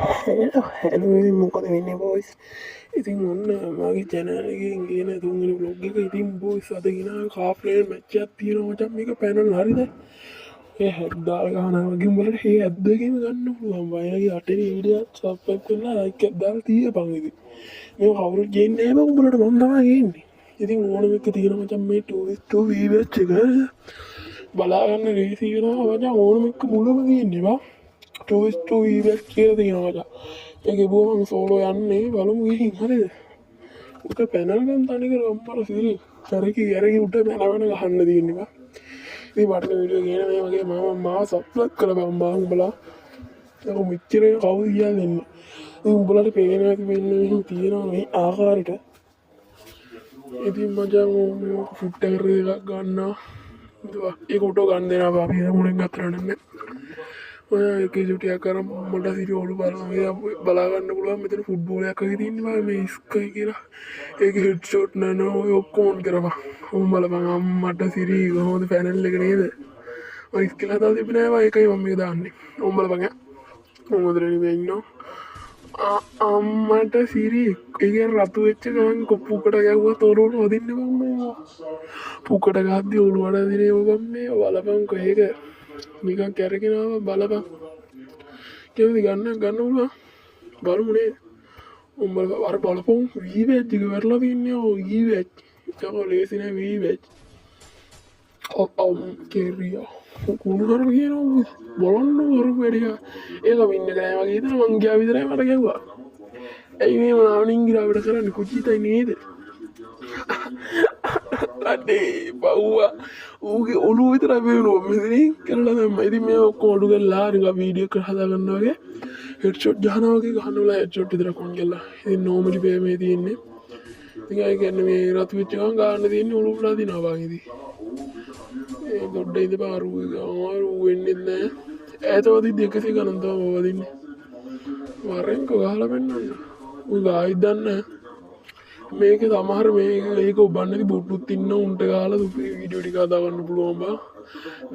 Hello ඉතින් මොකද වෙන්නේ බොයිස්. ඉතින් ඔන්න මගේ channel එකෙන් කියන තුන්වෙනි vlog එක. ඉතින් බොයිස් අද ගෙනාවේ කාෆ්ලේන් මැච් එකක් තියෙනවා මචං. මේක පැනල් හරිද? ඒ හැඩ් දාලා ගහනවා වගේ උඹලට මේ ඇඩ් දෙකේම ගන්න පුළුවන්. වයින්ගේ අටේ වීඩියෝ සබ්ස්ක්‍රයිබ් කරලා ලයික් එකක් දාලා තියපන් ඉතින්. මේක කවුරුත් ගේන්නේ නැහැ බං උඹලට මම තමයි ගේන්නේ. ඉතින් ඕනම එක තියෙනවා මචං මේ 2:2 VBH එක. බලා ගන්න රේසි වෙනවා මචං ඕනම එක මුලම ගේන්නේ බං. 2:2 VBH කියලා තියෙනවා මචං. ඒක ගිහුවම මම සෝලෝ යන්නේ බලමු ගිහින් හරිද? උට පැනල් ගන්න තනිකර අම්මලා සිරි. කරකි උට පැනවන ගහන්න තියෙන්නේ බං. ඉතින් මට වීඩියෝ ගේන මේ වගේ මම මාව සබ්ස්ක්‍රයිබ් කරපන් බං උඹලා. ඒක මෙච්චර කවුද කියලා දෙන්නේ. ඉතින් උඹලට පේනවා ඇති වෙන්නේ මෙහෙම තියෙනවා මේ ආකාරයට. ඉතින් මචං ෆුට් එකක් ගන්නවා. ඒක උටෝ ගන්න දෙනවා අපි මුලින් ගත්තා නන්නේ. ඔය එක චුටියක් කරන් මට සිරි ඔලු බලා ගන්න පුළුවන් මෙතන ෆුට්බෝල් එකක් වගේ තියෙනවා මේ ස්කයි කියලා. ඒක හෙඩ්ෂොට් නෑ ඔය ඔක්කොම ඔන් කරපන්. උන් බලපන් අම්මට සිරි කොහොමද ෆැනල් එක නේද? ඔය ස්කිල් හදලා තිබුණේ නෑ ඒකයි මම මේක දාන්නේ. උන් බලපන් උන් උදේට මේ ඉන්නවා. අම්මට සිරි ඒක රතු වෙච්ච ගමන් පුකට ගැව්වා තොරවල වදින්න බං මේ. පුකට ගහද්දි ඔලුවට දිනේ බං මේ බලපන් කොහේක නිකන් කැරගෙනවා බලපන්. කෙනෙක් ගන්න පුළුවන්. බලමු නේද? උඹ අර බලපන් VBH එක වරලා තින්නේ ඔය VBH. ඒක ලේසි නෑ VBH. කෙරියා. කුණුහරු කියනවා බලන්න වරු වැඩියා. ඒක වින්න ගෑ වගේ හිතන මං ගියා විතරයි මට ගැව්වා. ඇයි මේ මනාවනින් ගිරාවට කරන්නේ කුචිතයි නේද? අඩේ බව්වා ඌගේ ඔළුව විතරයි පේනවා මෙතනින් කරලා දැම්මා. ඉතින් මේ ඔක්කොම ඔලු ගල්ලා නිකන් වීඩියෝ එක හදා ගන්නවා වගේ හෙඩ්ෂොට් ගහනවා වගේ ගහනවා හෙඩ්ෂොට් විතරක් ඔන් කරලා. ඉතින් නෝමලි පේ මේ තියෙන්නේ. ඉතින් ඒ කියන්නේ මේ රතු වෙච්ච ගමන් ගන්න තියෙන්නේ ඔලුව වල දිනවා බං ඉතින්. ඒ ගොඩ ඉඳපන් අරු වෙන්නේ නැහැ. ඈතවදී 200 ගණන් තමයි වදින්නේ. වරෙන් ගහලා පෙන්නන්න. ඌ ගායි දන්නේ මේක සමහර මේක ඔබන්නදි බොට්ටුත් ඉන්න උන්ට ගාලා සුපිරි වීඩියෝ ටික හදා ගන්න පුළුවන් බා.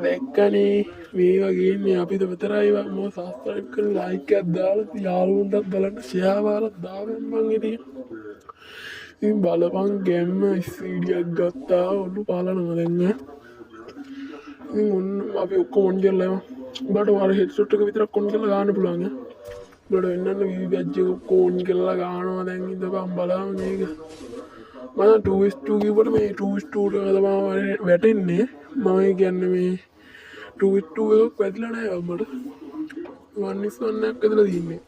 දැක්කනේ මේ වගේ මේ අපිට විතරයි මම සබ්ස්ක්‍රයිබ් කරලා ලයික් එකක් දාලා යාළුවන්ටත් බලන්න ෂෙයා වාරක් දාගන්න මං ඉතින්. ඉතින් බලපන් ගැම්ම වීඩියෝක් ගත්තා ඔලු පාලනවා දැන්. ඉතින් ඔන්න අපි ඔක්කොම ඔන් කරලා බඩ වර හෙඩ්සෙට් එක විතරක් ඔන් කරලා ගන්න පුළුවන් ඈ. බඩ වෙනන්න VBH එක ඔක්කොම ඔන් කරලා ගන්නවා දැන් ඉඳපන් බලන්න මේක. මම 2:2 කිව්වට මේ 2:2 එක තමයි වැටෙන්නේ. මම කියන්නේ මේ 2:2 එකක් වැදලා නැහැ මට. 1:1 එකක් ඇදලා තියෙන්නේ.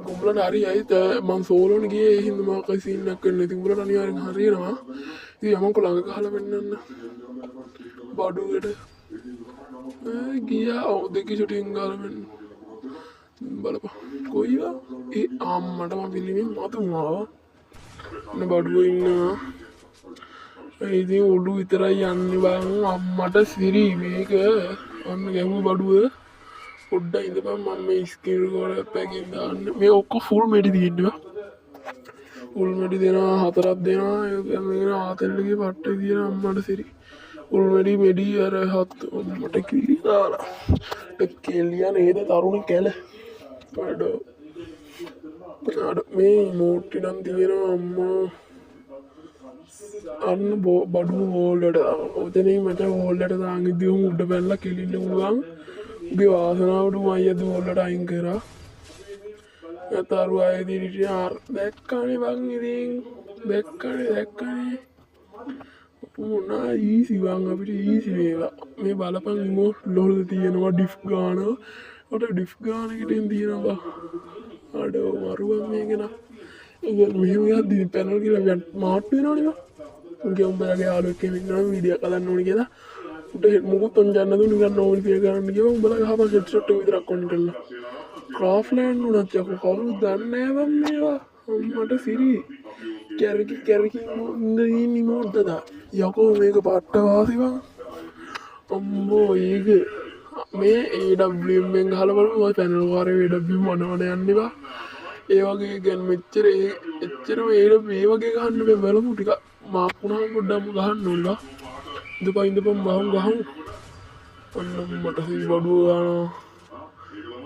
උඹලට හරියයි මම සෝලෝනේ ගියේ ඒ හින්දා මම කයි සීන් එකක් කරන්න. ඉතින් උඹලට අනිවාර්යෙන් හරියනවා. ඉතින් යමන්කො ළඟ ගහලා පෙන්නන්න. බඩුවට ගියා දෙකේ ෂුටින් ගාලා මෙන්න බලපන් කොයිවා ඒ අම්මට මම පිළිමින් මතුමාව නේ බඩුව ඉන්නවා. ඉතින් ඔලු විතරයි යන්නේ බං අම්මට සිරි මේක අන්න ගැහුව බඩුව පොඩ්ඩක් ඉඳපන් මම මේ ස්කිල් රෙකෝඩර් පැකින් දාන්න. මේ ඔක්කොම ෆුල් මෙඩි තියෙනවා. ෆුල් මෙඩි දෙනවා 4ක් දෙනවා. ඒක මේක ආතල්ලගේ පට්ටේ තියෙන අම්මට සිරි උල්මඩි මෙඩි අර හත් මට කිලි දාලා කෙල්ලියා නේද තරුණ කෙල අඩ මේ මෝට්ටි නම් තියෙනවා අම්මා අන්න බඩු හෝල්ලට ඔතනින් මට හෝල්ලට දාන් ඉද්දි උන් උඩ පැනලා කෙලින්න පුළුවන්. උගේ වාසනාවට මම අයියද හෝල්ලට අයින් කරා. තරු ආයේ දිරිට දැක්කනේ බං ඉතින් දැක්කනේ මොනා ඊසි බං අපිට ඊසි මේවා. මේ බලපන් ඉමෝට් ලෝල් තියෙනවා ඩිෆ් ගානවා. ඔට ඩිෆ් ගානකටින් තියෙනවා. අඩ මරුවන් මේක නා. ඒක මෙහෙම යද්දි පැනල් කියලා මාට් වෙනවනේ බං. උගේ උඹලගේ යාළුවෙක් කෙනෙක් ඉන්නවා වීඩියෝ කරන්න ඕනේ කියලා. උට මොකුත් ඔන් යන්න දුන්නු නිකන් නෝමල් ෆියර් කරන්න ගියා. උඹලා ගහපන් හෙඩ්ෂොට් එක විතරක් ඔන් කරලා. ක්‍රාෆ්ට්ලෑන්ඩ් උනත් යකෝ කවුරුත් දන්නේ නැහැ බං මේවා. අම්මට සිරි කැරකි ඉන්න ඉමෝට් දදා යකෝ මේක පට්ට වාසි බං. අම්බෝ ඒක මේ AWM එකෙන් ගහලා බලමු ඔය පැනල් කාරේ AWM වනවන යන්නේ බා. ඒ වගේ ගැන මෙච්චර එච්චරම මේ වගේ ගහන්න බෑ බලමු ටික මාක් වුණාම පොඩ්ඩක් ගහන්න ඕන බා. ඉඳපන් ගහමු. ඔන්න මට සිරි බඩුව ගන්නවා.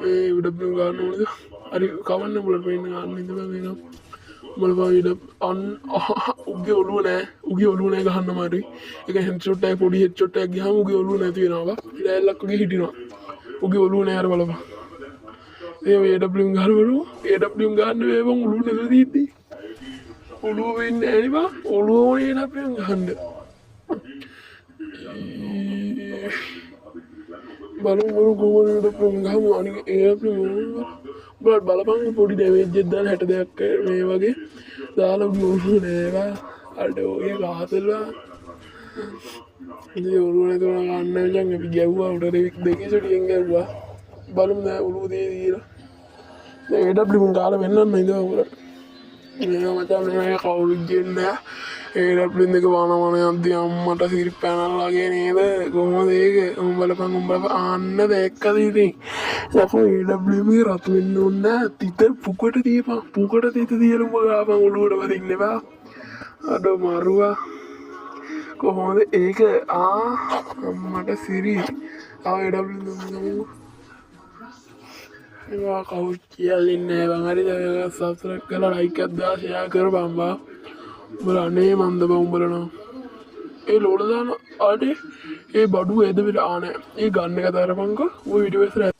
ඒ AWM ගන්න ඕනද? හරි කවන්න උඹලට පේන්න ගන්න ඉඳලා මේක උඹලා වයිඩ අන් උගේ ඔළුව නෑ උගේ ඔළුව නෑ ගහන්න මාරුයි ඒක හෙඩ්ෂොට් එකයි පොඩි හෙඩ්ෂොට් එකක් ගියාම උගේ ඔළුව නැති වෙනවා ඉලැල්ලක් වගේ හිටිනවා උගේ ඔළුව නෑ අර බලපන් ඒ AW ගහනවලු AW ගන්න වේවන් ඔළුව නැතුව දීද්දි ඔළුව වෙන්නේ නෑ නේ බා ඔළුව ඕනේ AW ගහන්න බලමු කොහොමද ගහමු අනික AW බලත් බලපං පොඩි ඩැමේජ් එකක් දාලා 62ක් මේ වගේ දාලා උඩු නේවා අර ඔය ගහතල්වා ඉතින් ඔළුව නැතුව ගන්න මචං අපි ගැව්වා උඩ දෙකේ සුටියෙන් ගැව්වා බලමු නෑ ඔළුව දෙය දීලා දැන් AW ගාලා වෙන්නන්න ඉඳලා උඹලට මේක මචං මේ කවුරුත් දෙන්නේ AW එක වනවන යද්දි අම්මට සිරි පැනල්ලාගේ නේද කොහොමද ඒක උඹලපන් ආන්න දැක්කද ඉතින් සපෝ AW එකේ රතු වෙන්න ඕනේ නෑ තිත පුකට තියපන් පුකට තිත තියලා උඹ ගාපන් ඔළුවට වදින්න එපා අඩ මරුවා කොහොමද ඒක අම්මට සිරි ආව AW දුන්නම ඒවා කවුරුත් කියලා ඉන්නේ බං හරි දැන් සබ්ස්ක්‍රයිබ් කරලා ලයික් එකක් දාලා ෂෙයා කරපන් බා උඹලා අනේ මන්ද බං උඹලා ඒ ලෝල දාන අඩේ ඒ බඩුව එද වෙලා ආ නෑ ඒ ගන්න එක තරපන්කෝ ඔය වීඩියෝ එක